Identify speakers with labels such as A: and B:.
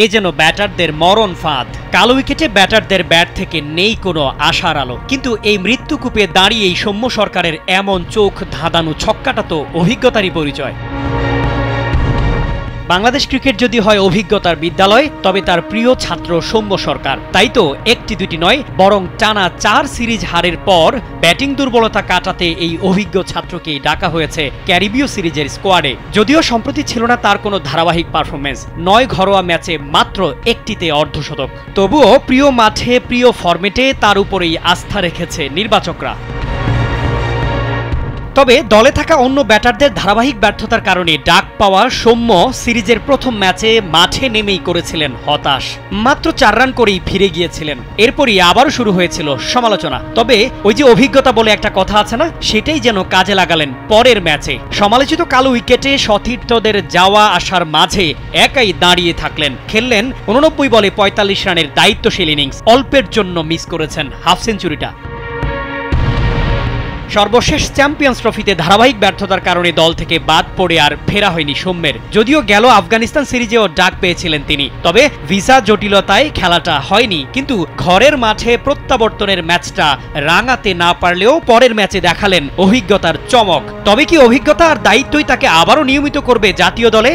A: এ যেন ব্যাটারদের মরণ ফাঁদ। কালো উইকেটে ব্যাটারদের ব্যাট থেকে নেই কোনো আশার আলো, কিন্তু এই মৃত্যুকূপে দাঁড়িয়েই সৌম্য সরকারের এমন চোখ ধাঁধানো ছক্কাটা তো অভিজ্ঞতারই পরিচয়। বাংলাদেশ ক্রিকেট যদি হয় অভিজ্ঞতার বিদ্যালয়, তবে তার প্রিয় ছাত্র সৌম্য সরকার। তাই তো একটি দুটি নয়, বরং টানা 4 সিরিজ হারের পর ব্যাটিং দুর্বলতা কাটাতে এই অভিজ্ঞ ছাত্রকেই ডাকা হয়েছে ক্যারিবীয় সিরিজের স্কোয়াডে। যদিও সম্প্রতি ছিল না তার কোনো ধারাবাহিক পারফরমেন্স, 9 ঘরোয়া ম্যাচে মাত্র একটিতে অর্ধশতক। তবুও প্রিয় মাঠে প্রিয় ফরম্যাটে তার উপরেই আস্থা রেখেছে নির্বাচকরা। তবে দলে থাকা অন্য ব্যাটারদের ধারাবাহিক ব্যর্থতার কারণে ডাক পাওয়া সৌম্য সিরিজের প্রথম ম্যাচে মাঠে নেমেই করেছিলেন হতাশ। মাত্র 4 রান করেই ফিরে গিয়েছিলেন। এরপরই আবারও শুরু হয়েছিল সমালোচনা। তবে ওই যে অভিজ্ঞতা বলে একটা কথা আছে না, সেটাই যেন কাজে লাগালেন পরের ম্যাচে। সমালোচিত কালো উইকেটে সতীর্থদের যাওয়া আসার মাঝে একাই দাঁড়িয়ে থাকলেন। খেললেন 89 বলে 45 রানের দায়িত্বশীল ইনিংস। অল্পের জন্য মিস করেছেন হাফ সেঞ্চুরিটা। সর্বশেষ চ্যাম্পিয়ন্স ট্রফিতে ধারাবাহিক ব্যর্থতার কারণে দল থেকে বাদ পড়ে আর ফেরা হয়নি সৌম্যের। যদিও গেল আফগানিস্তান সিরিজেও ডাক পেয়েছিলেন তিনি, তবে ভিসা জটিলতায় খেলাটা হয়নি। কিন্তু ঘরের মাঠে প্রত্যাবর্তনের ম্যাচটা রাঙাতে না পারলেও পরের ম্যাচে দেখালেন অভিজ্ঞতার চমক। তবে কি অভিজ্ঞতা আর দায়িত্বই তাকে আবারও নিয়মিত করবে জাতীয় দলে?